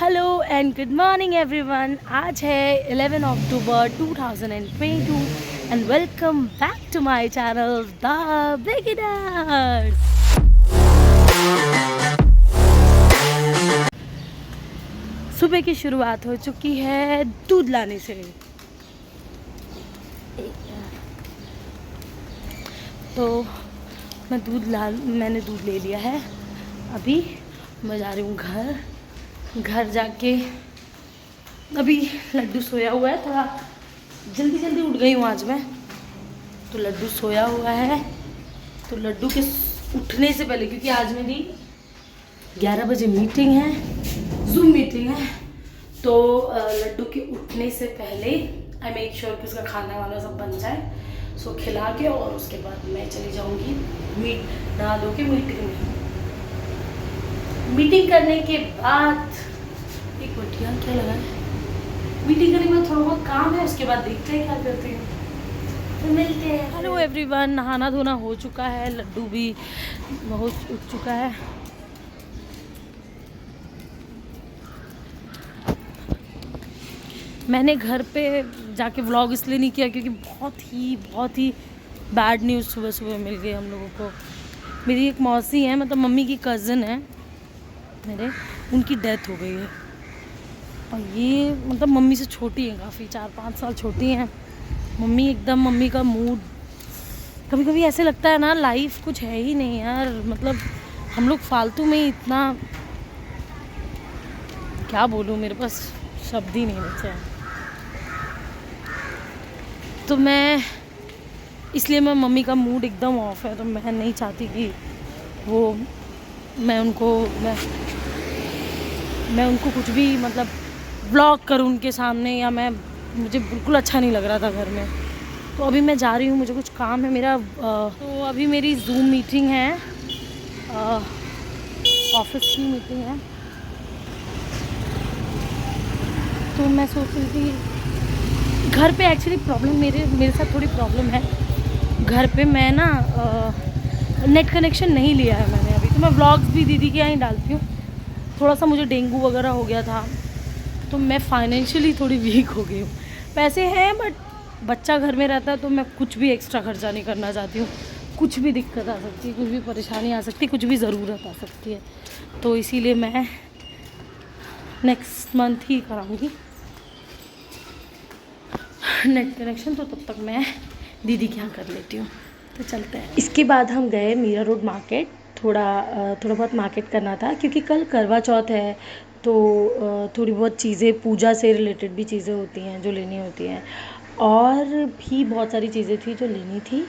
Hello and good morning everyone. आज है 11 अक्टूबर 2022 and welcome back to my channel the beginners. सुबह की शुरुआत हो चुकी है दूध लाने से। तो मैंने दूध ले लिया है। अभी मैं जा रही हूँ घर जाके। अभी लड्डू सोया हुआ है, थोड़ा जल्दी उठ गई हूँ आज मैं। तो लड्डू सोया हुआ है, तो लड्डू के उठने से पहले, क्योंकि आज मेरी 11 बजे मीटिंग है, जूम मीटिंग है, तो लड्डू के उठने से पहले आई मेक श्योर कि उसका खाना वाना सब बन जाए। सो खिला के और उसके बाद मैं चली जाऊँगी नहा धो के मीटिंग में। मीटिंग करने के बाद एक बढ़िया क्या लगा है, मीटिंग करने के बाद थोड़ा बहुत काम है, उसके बाद देखते हैं क्या करते हैं, तो मिलते हैं। हेलो एवरीवन, नहाना धोना हो चुका है, लड्डू भी बहुत उठ चुका है। मैंने घर पे जाके व्लॉग इसलिए नहीं किया क्योंकि बहुत ही बैड न्यूज़ सुबह मिल गई हम लोगों को। मेरी एक मौसी है, मतलब मम्मी की कज़न है मेरे, उनकी डेथ हो गई है। और ये मतलब मम्मी से छोटी है काफ़ी, 4-5 साल छोटी हैं मम्मी। एकदम मम्मी का मूड कभी कभी ऐसे लगता है ना, लाइफ कुछ है ही नहीं यार। मतलब हम लोग फालतू में ही इतना, क्या बोलूँ, मेरे पास शब्द ही नहीं बचे हैं। तो इसलिए मम्मी का मूड एकदम ऑफ है, तो मैं नहीं चाहती कि मैं उनको कुछ भी मतलब व्लॉग करूँ उनके सामने, या मुझे बिल्कुल अच्छा नहीं लग रहा था घर में। तो अभी मैं जा रही हूँ, मुझे कुछ काम है मेरा। तो अभी मेरी जूम मीटिंग है, ऑफिस की मीटिंग है। तो मैं सोच रही थी घर पे, एक्चुअली प्रॉब्लम मेरे साथ थोड़ी प्रॉब्लम है घर पे। मैं ना नेट कनेक्शन नहीं लिया है मैंने अभी, तो मैं व्लॉग्स भी दीदी के यहाँ ही डालती हूँ। थोड़ा सा मुझे डेंगू वगैरह हो गया था, तो मैं फाइनेंशियली थोड़ी वीक हो गई हूँ। पैसे हैं बट बच्चा घर में रहता है, तो मैं कुछ भी एक्स्ट्रा खर्चा नहीं करना चाहती हूँ। कुछ भी दिक्कत आ सकती है, कुछ भी परेशानी आ सकती है, कुछ भी ज़रूरत आ सकती है, तो इसीलिए मैं नेक्स्ट मंथ ही कराऊँगी नेट कनेक्शन। तो तब तक मैं दीदी के यहाँ कर लेती हूँ, तो चलते हैं। इसके बाद हम गए मीरा रोड मार्केट। थोड़ा बहुत मार्केट करना था क्योंकि कल करवा चौथ है, तो थोड़ी बहुत चीज़ें, पूजा से रिलेटेड भी चीज़ें होती हैं जो लेनी होती हैं, और भी बहुत सारी चीज़ें थी जो लेनी थी।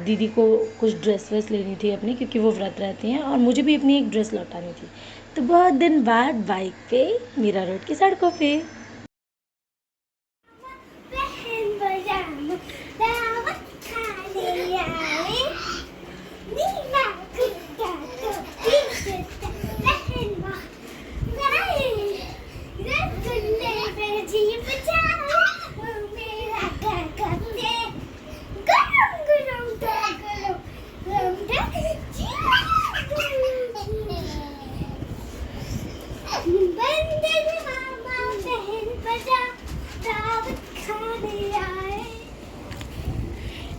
दीदी को कुछ ड्रेस लेनी थी अपनी, क्योंकि वो व्रत रहती हैं, और मुझे भी अपनी एक ड्रेस लौटानी थी। तो बहुत दिन बाद बाइक पे मीरा रोड की सड़कों पे।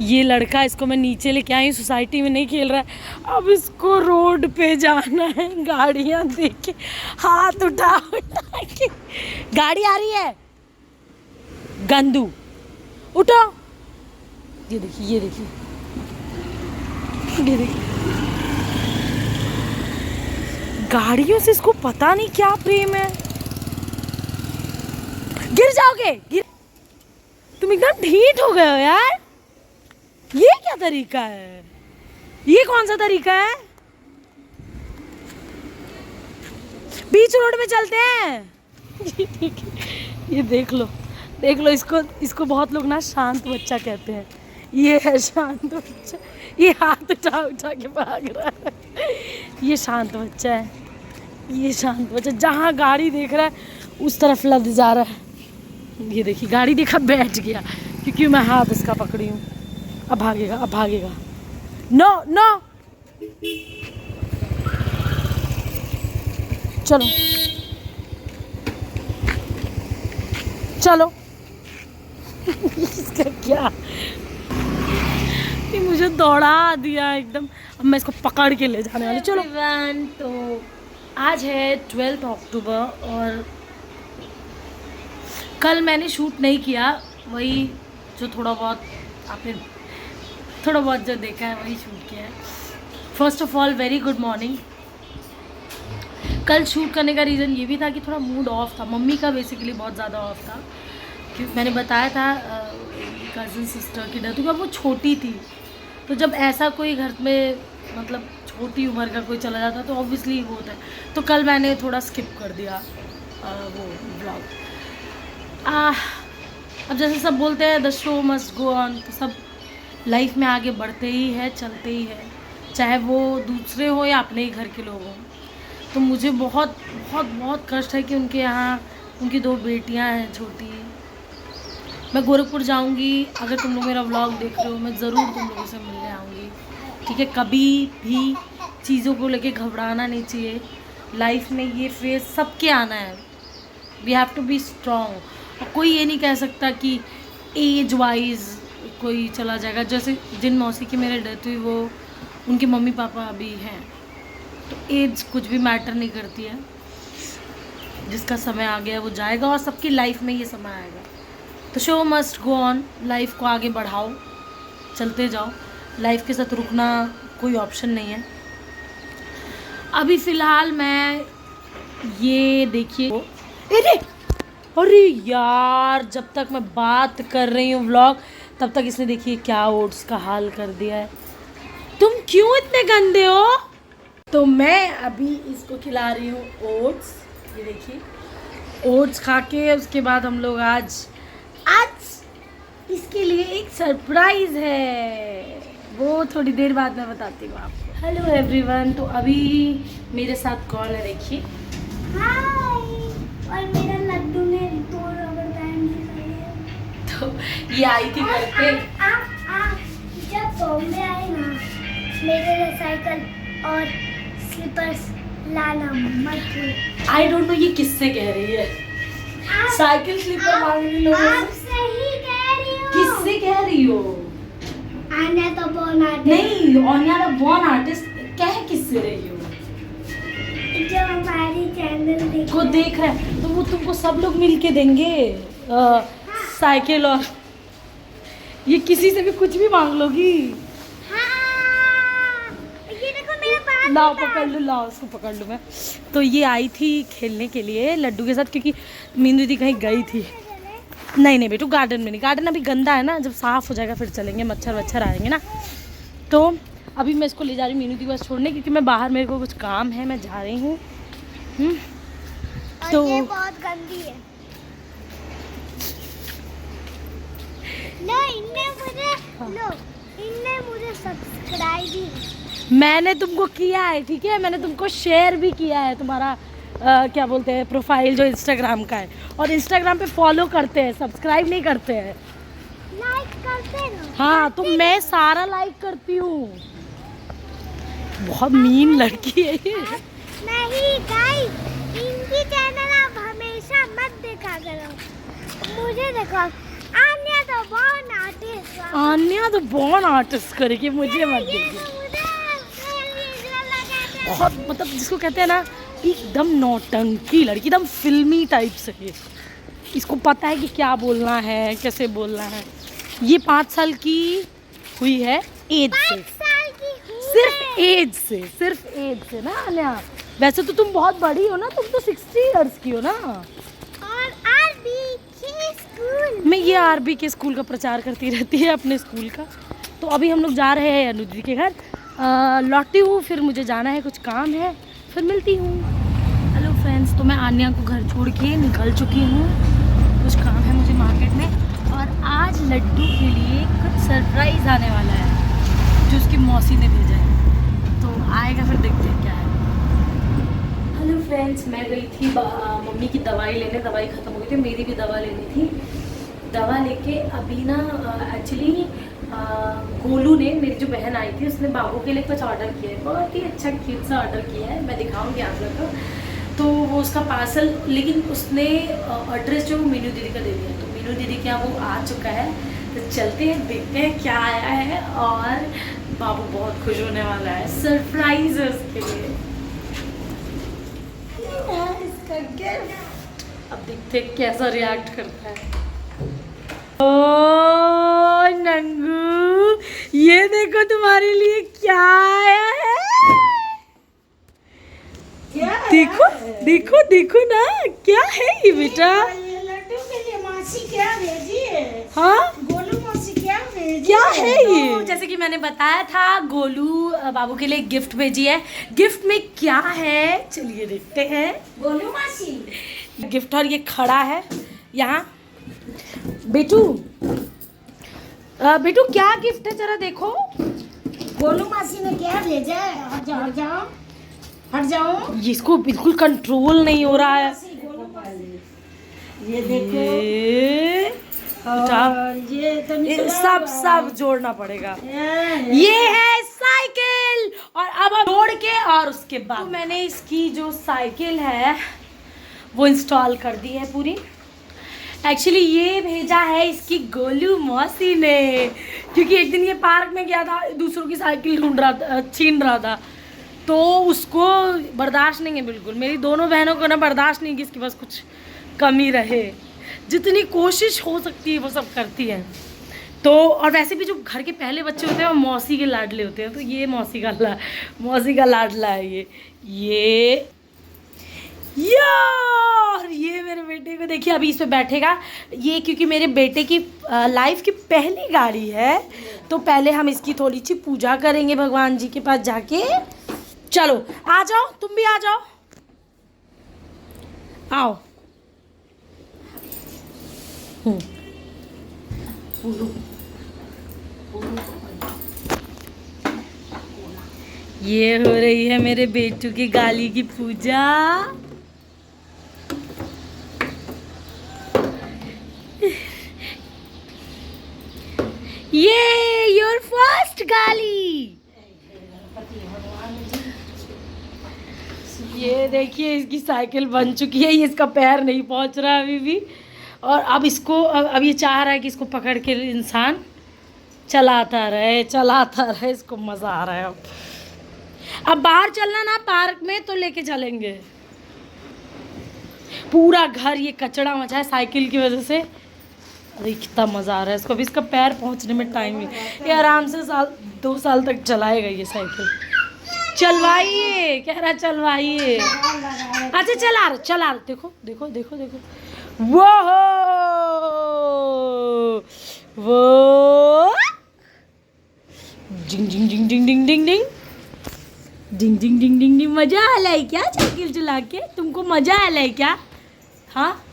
ये लड़का, इसको मैं नीचे लेके आई, सोसाइटी में नहीं खेल रहा है, अब इसको रोड पे जाना है। गाड़ियां देखे हाथ उठा के, गाड़ी आ रही है, गंदू उठो। ये देखिए गाड़ियों से इसको पता नहीं क्या प्रेम है। गिर जाओगे, तुम एकदम ढीठ हो गए हो यार। ये क्या तरीका है, ये कौन सा तरीका है? बीच रोड में चलते हैं। ये देख लो इसको बहुत लोग ना शांत बच्चा कहते हैं। ये है शांत बच्चा, ये हाथ उठा के भाग रहा है। ये शांत बच्चा है, ये शांत बच्चा जहाँ गाड़ी देख रहा है उस तरफ लद जा रहा है। ये देखिए गाड़ी देखा, बैठ गया, क्योंकि मैं हाथ इसका पकड़ी हूँ। अब भागेगा। नो चलो चलो। इसका क्या, ये मुझे दौड़ा दिया एकदम। अब मैं इसको पकड़ के ले जाने वाली। चलो तो आज है 12 अक्टूबर और कल मैंने शूट नहीं किया, वही जो थोड़ा बहुत आपने थोड़ा बहुत जो देखा है वही शूट किया है। First of all very good morning. कल शूट करने का रीज़न ये भी था कि थोड़ा मूड ऑफ था, मम्मी का बेसिकली बहुत ज़्यादा ऑफ था। क्योंकि मैंने बताया था कज़न सिस्टर की डेथ हुई, वो छोटी थी, तो जब ऐसा कोई घर में मतलब छोटी उम्र का कोई चला जाता तो ऑब्वियसली वो होता है। तो कल मैंने थोड़ा स्किप कर दिया वो ब्लॉग। अब जैसे सब बोलते हैं the show must go on, तो सब लाइफ में आगे बढ़ते ही है, चलते ही है, चाहे वो दूसरे हो या अपने ही घर के लोग हों। तो मुझे बहुत बहुत बहुत कष्ट है कि उनके यहाँ उनकी 2 बेटियां हैं छोटी। मैं गोरखपुर जाऊंगी, अगर तुम लोग मेरा व्लॉग देख रहे हो मैं ज़रूर तुम लोगों से मिलने आऊँगी, ठीक है। कभी भी चीज़ों को लेके घबराना नहीं चाहिए। लाइफ में ये फेज सबके आना है, we have to be strong. और कोई ये नहीं कह सकता कि एज वाइज कोई चला जाएगा। जैसे जिन मौसी की मेरे डेथ हुई वो उनके मम्मी पापा अभी हैं, तो एज कुछ भी मैटर नहीं करती है। जिसका समय आ गया वो जाएगा और सबकी लाइफ में ये समय आएगा। तो show must go on, life को आगे बढ़ाओ, चलते जाओ। लाइफ के साथ रुकना कोई ऑप्शन नहीं है। अभी फ़िलहाल मैं ये देखिए, अरे यार जब तक मैं बात कर रही हूँ व्लॉग तब तक इसने देखिए क्या ओट्स का हाल कर दिया है। तुम क्यों इतने गंदे हो? तो मैं अभी इसको खिला रही हूँ ओट्स, ये देखिए ओट्स खा के उसके बाद हम लोग आज इसके लिए एक सरप्राइज़ है, वो थोड़ी देर बाद मैं बताती हूँ आपको। हेलो एवरीवन, तो अभी मेरे साथ कौन है देखिए। और मेरा लड्डू ने 2 रबर बैंड दिखाए। तो ये आई थी घर पे। जब बॉम्बे आए ना मेरे लिए साइकिल और स्लीपर्स लाना मत। आई डोंट नो ये किससे कह रही है, साइकिल स्लीपर मांग रही लोगों आप से। सही कह रही हो। किससे कह रही हो? आन्या तो बॉर्न आर्टिस्ट नहीं, ऑनिया द बॉर्न आर्टिस्ट कह किससे रही हो? जो हमारी चैनल को देख रहा है तो वो तुमको सब लोग मिलके देंगे साइकिल। और ये किसी से भी कुछ भी मांग लोगी। ये देखो मेरे पास लाओ पकड़ लो, लाओ उसको पकड़ लो। मैं तो ये आई थी खेलने के लिए लड्डू के साथ, क्योंकि मीनू दीदी कहीं गई थी। नहीं बेटू, गार्डन में नहीं, गार्डन अभी गंदा है ना, जब साफ़ हो जाएगा फिर चलेंगे, मच्छर वच्छर आएंगे ना। तो अभी मैं इसको ले जा रही हूँ मीनू दीदी के पास छोड़ने, क्योंकि मैं बाहर मेरे को कुछ काम है, मैं जा रही हूँ। तो ये बहुत गंदी है। इनने मुझे सब्सक्राइब भी मैंने तुमको किया है, ठीक है, मैंने तुमको शेयर भी किया है तुम्हारा क्या बोलते हैं प्रोफाइल जो इंस्टाग्राम का है, और इंस्टाग्राम पे फॉलो करते हैं, सब्सक्राइब नहीं करते हैं। लाइक करते हैं। हाँ तो मैं सारा लाइक करती हूँ। बहुत मीन लड़की है ये। नहीं गाइस, इनकी चैनल आप हमेशा मत देखा करो, मुझे देखो। आन्या तो बॉर्न आर्टिस्ट, आन्या तो बॉर्न आर्टिस्ट करेगी, मुझे मत देखिए। बहुत मतलब जिसको कहते हैं ना एकदम नौटंकी लड़की, एकदम फिल्मी टाइप से है। इसको पता है कि क्या बोलना है, कैसे बोलना है। ये 5 साल की हुई है एज से, सिर्फ एज से ना आन्या। वैसे तो तुम बहुत बड़ी हो ना, तुम तो 60 इयर्स की हो ना। और आरबीके स्कूल मैं ये आरबीके स्कूल का प्रचार करती रहती है अपने स्कूल का। तो अभी हम लोग जा रहे हैं अनु दीदी के घर, लौटी हूँ, फिर मुझे जाना है, कुछ काम है, फिर मिलती हूँ। हेलो फ्रेंड्स, तो मैं आन्या को घर छोड़ के निकल चुकी हूँ, कुछ काम है मुझे मार्केट में। और आज लड्डू के लिए कुछ सरप्राइज़ आने वाला है जो उसकी मौसी ने भेजा है, तो आएगा फिर देखते हैं क्या है। हेलो फ्रेंड्स, मैं गई थी मम्मी की दवाई लेने, दवाई ख़त्म हो गई थी, मेरी भी दवा लेनी थी। दवा लेके अभी ना एक्चुअली गोलू ने, मेरी जो बहन आई थी उसने बाबू के लिए कुछ ऑर्डर किया है, बहुत ही अच्छा क्यूट सा ऑर्डर किया है, मैं दिखाऊंगी आप लोग को। तो वो उसका पार्सल, लेकिन उसने एड्रेस जो मीनू दीदी का दे दिया, मीनू दीदी के यहाँ वो आ चुका है, तो चलते हैं देखते हैं क्या आया है। और बाबू बहुत खुश होने वाला है, सरप्राइज है उसके लिए। इसका गिफ्ट अब देखते हैं कैसा रिएक्ट करता है। ओ नंगू, ये देखो तुम्हारे लिए क्या आया है। देखो देखो देखो ना, क्या है ये बेटा? ये लड्डू के लिए मासी क्या भेजी है? हाँ, गोलू मासी क्या भेजी क्या है ये? तो जैसे कि मैंने बताया था, गोलू बाबू के लिए गिफ्ट भेजी है। गिफ्ट में क्या है चलिए देखते हैं। गोलू मासी गिफ्ट, और ये खड़ा है यहाँ। बेटू बेटू क्या गिफ्ट है जरा देखो। गोलू मासी ने क्या भेजा है? हट जाओ, हट जाओ, हट जाओ। इसको बिल्कुल कंट्रोल नहीं हो रहा है। गोलू मासी, ये देखो, ये और ये तो निकला सब हुआ सब जोड़ना पड़ेगा। है। ये है साइकिल, और अब हम जोड़ के और उसके बाद तो मैंने इसकी जो साइकिल है वो इंस्टॉल कर दी है पूरी। एक्चुअली ये भेजा है इसकी गोलू मौसी ने, क्योंकि एक दिन ये पार्क में गया था, दूसरों की साइकिल ढूंढ रहा था, छीन रहा था, तो उसको बर्दाश्त नहीं है बिल्कुल। मेरी दोनों बहनों को ना बर्दाश्त नहीं कि इसके पास कुछ कमी रहे। जितनी कोशिश हो सकती है वो सब करती है। तो और वैसे भी जो घर के पहले बच्चे होते हैं वो मौसी के लाडले होते हैं, तो ये मौसी का लाडला है ये यार। ये मेरे बेटे को देखिए, अभी इस पे बैठेगा ये, क्योंकि मेरे बेटे की लाइफ की पहली गाड़ी है, तो पहले हम इसकी थोड़ी सी पूजा करेंगे भगवान जी के पास जाके। चलो आ जाओ, तुम भी आ जाओ, आओ। ये हो रही है मेरे बेटू की गाली की पूजा। ये योर फर्स्ट गाली। ये देखिए इसकी साइकिल बन चुकी है, ये इसका पैर नहीं पहुंच रहा है अभी भी, और अब इसको अब ये चाह रहा है कि इसको पकड़ के इंसान चलाता रहे। इसको मज़ा आ रहा है। अब बाहर चलना ना पार्क में तो लेके चलेंगे। पूरा घर ये कचड़ा मचा है साइकिल की वजह से। अरे कितना मज़ा आ रहा है इसको। अभी इसका पैर पहुंचने में टाइम नहीं, ये आराम से 2 साल तक चलाएगा ये साइकिल। चलवाइए, कह रहा चलवाइए। अच्छा चला देखो देखो देखो देखो, वो डिंग डिंग डिंग डिंग डिंग डिंग डिंग डिंग डिंग डिंग डिंग डिंग। मजा आ रहा है क्या साइकिल चला के? तुमको मजा आ रहा है क्या? हाँ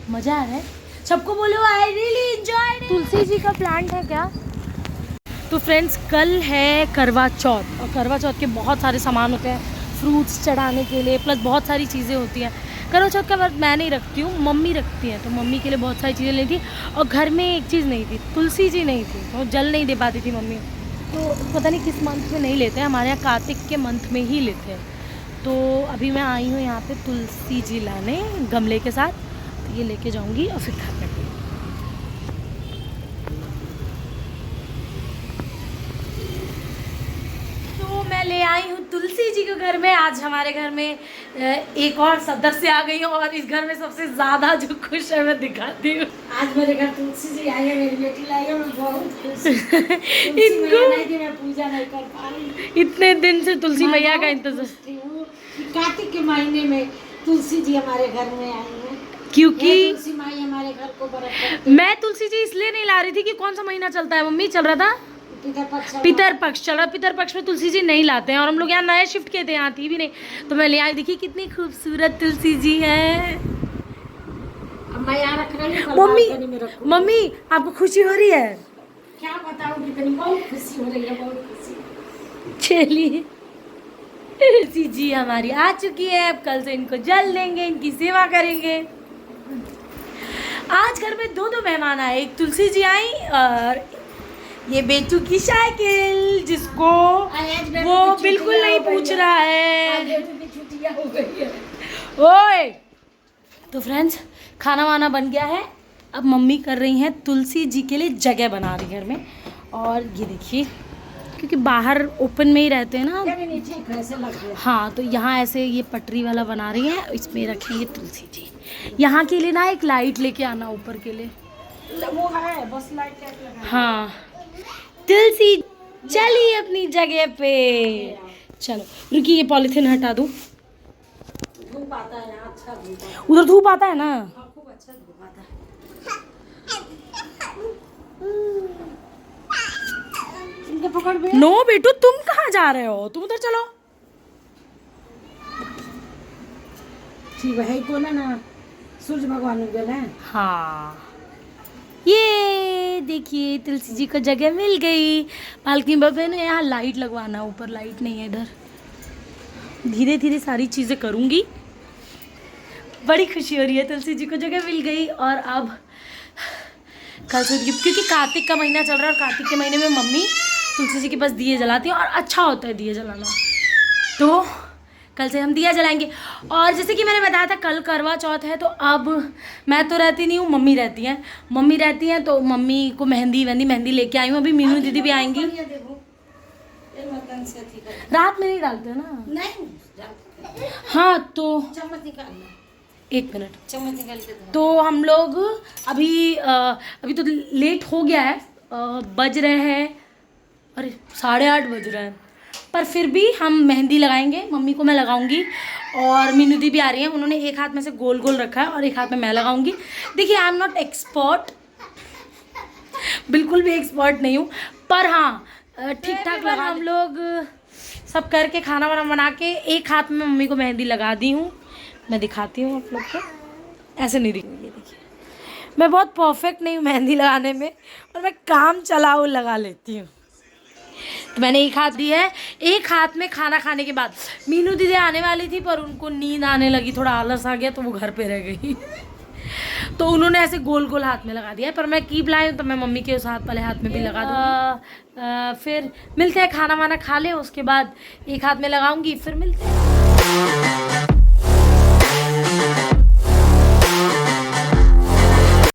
मजा आ रहा है। सबको बोलो I really enjoy. Tulsi ji का प्लांट है क्या? तो फ्रेंड्स कल है करवा चौथ, और करवा चौथ के बहुत सारे सामान होते हैं फ्रूट्स चढ़ाने के लिए, प्लस बहुत सारी चीज़ें होती हैं। करवा चौथ का व्रत मैं नहीं रखती हूँ, मम्मी रखती हैं, तो मम्मी के लिए बहुत सारी चीज़ें लेनी थी। और घर में एक चीज़ नहीं थी, तुलसी जी नहीं थी, तो जल नहीं दे पाती थी मम्मी। तो पता नहीं किस मंथ में नहीं लेते हैं, हमारे यहाँ कार्तिक के मंथ में ही लेते हैं। तो अभी मैं आई हूँ यहाँ पे तुलसी जी लाने गमले के साथ, तो ये लेके जाऊँगी और फिर घर में। तो मैं ले आई हूँ तुलसी जी के घर में। आज हमारे घर में एक और सदस्य आ गई है, और इस घर में सबसे ज़्यादा जो खुश है मैं दिखाती हूँ। आज मेरे घर तुलसी जी आई है, मेरी बेटी लाई है, मैं बहुत खुश हूँ। इनको मैं पूजा नहीं कर पा रही। इतने दिन से तुलसी मैया का इंतजार। कार्तिक के महीने में तुलसी जी हमारे घर में आई है, क्योंकि तुलसी माई हमारे घर को बरकत। मैं तुलसी जी इसलिए नहीं ला रही थी कि कौन सा महीना चलता है मम्मी, चल रहा था पितर पक्ष चल रहा। पितर पक्ष में तुलसी जी नहीं लाते हैं, और हम लोग यहाँ नए शिफ्ट किए थे, यहाँ थी भी नहीं, तो मैं ले आई। देखिए कितनी खूबसूरत तुलसी जी है। अब मैं यहाँ रख रही हूँ, मम्मी आपको खुशी हो रही है? क्या बताऊँ, कितनी बहुत खुशी हो रही है, बहुत खुशी। चलिए तुलसी जी हमारी आ चुकी है, अब कल से इनको जल देंगे, इनकी सेवा करेंगे। आज घर में 2 मेहमान आए, एक तुलसी जी आई और ये बेटू की साइकिल, जिसको वो बिल्कुल नहीं पूछ रहा है। छुट्टियाँ हो गई है। ओए तो फ्रेंड्स खाना वाना बन गया है, अब मम्मी कर रही हैं तुलसी जी के लिए जगह बना रही घर में। और ये देखिए, क्योंकि बाहर ओपन में ही रहते हैं ना, हाँ, तो यहाँ ऐसे ये पटरी वाला बना रही है, इसमें रखेंगे तुलसी जी। यहाँ के लिए ना एक लाइट लेके आना ऊपर के लिए, वो है बस लाइट लगा। हाँ। तुलसी चली अपनी जगह पे। चलो रुकी, ये पॉलीथिन हटा दूँ, धूप आता है यहाँ, अच्छा धूप आता है। उधर धूप आता है ना। हाँ, खूब अच्छा धूप आता है। इनके पकड़ में नो बेटू, तुम कहाँ जा रहे हो, तुम उधर चलो। ठीक है को ना सूर्य भगवान उगल है। हाँ, ये देखिए तुलसी जी को जगह मिल गई। बाल्कनी बाबे ने यहाँ लाइट लगवाना, ऊपर लाइट नहीं है इधर। धीरे धीरे सारी चीज़ें करूँगी, बड़ी खुशी हो रही है, तुलसी जी को जगह मिल गई। और अब कल से, क्योंकि कार्तिक का महीना चल रहा है और कार्तिक के महीने में मम्मी तुलसी जी के पास दिए जलाती है और अच्छा होता है दिए जलाना, तो कल से हम दिया जलाएंगे। और जैसे कि मैंने बताया था कल करवा चौथ है, तो अब मैं तो रहती नहीं हूँ, मम्मी रहती हैं। मम्मी रहती हैं तो मम्मी को मेहंदी लेके आई हूँ। अभी मीनू दीदी भी आएंगी। रात में नहीं डालते ना। नहीं, हाँ, तो चम्मच निकालना, 1 मिनट। चम्मच निकाल के दो। तो हम लोग अभी तो लेट हो गया है, बज रहे हैं, अरे 8:30 बज रहे हैं, पर फिर भी हम मेहंदी लगाएंगे। मम्मी को मैं लगाऊंगी और मीनू दी भी आ रही है, उन्होंने एक हाथ में से गोल गोल रखा है और एक हाथ में मैं लगाऊंगी। देखिए, आई एम नॉट एक्सपर्ट, बिल्कुल भी एक्सपर्ट नहीं हूँ, पर हाँ ठीक ठाक लगा। हम लोग सब करके खाना वाना बना के एक हाथ में मम्मी को मेहंदी लगा दी हूँ। मैं दिखाती हूँ आप लोग को, ऐसे नहीं दिखेगी। ये देखिए, मैं बहुत परफेक्ट नहीं हूँ मेहंदी लगाने में, और मैं काम चलाओ लगा लेती हूँ। तो मैंने एक हाथ दी है, एक हाथ में खाना खाने के बाद मीनू दीदी आने वाली थी, पर उनको नींद आने लगी, थोड़ा आलस आ गया, तो वो घर पे रह गई। तो उन्होंने ऐसे गोल गोल हाथ में लगा दिया, पर मैं कीप लाई हूँ, तो मैं मम्मी के उस हाथ वाले हाथ में भी लगा दूँगी। फिर मिलते हैं, खाना वाना खा ले, उसके बाद एक हाथ में लगाऊंगी, फिर मिलते हैं।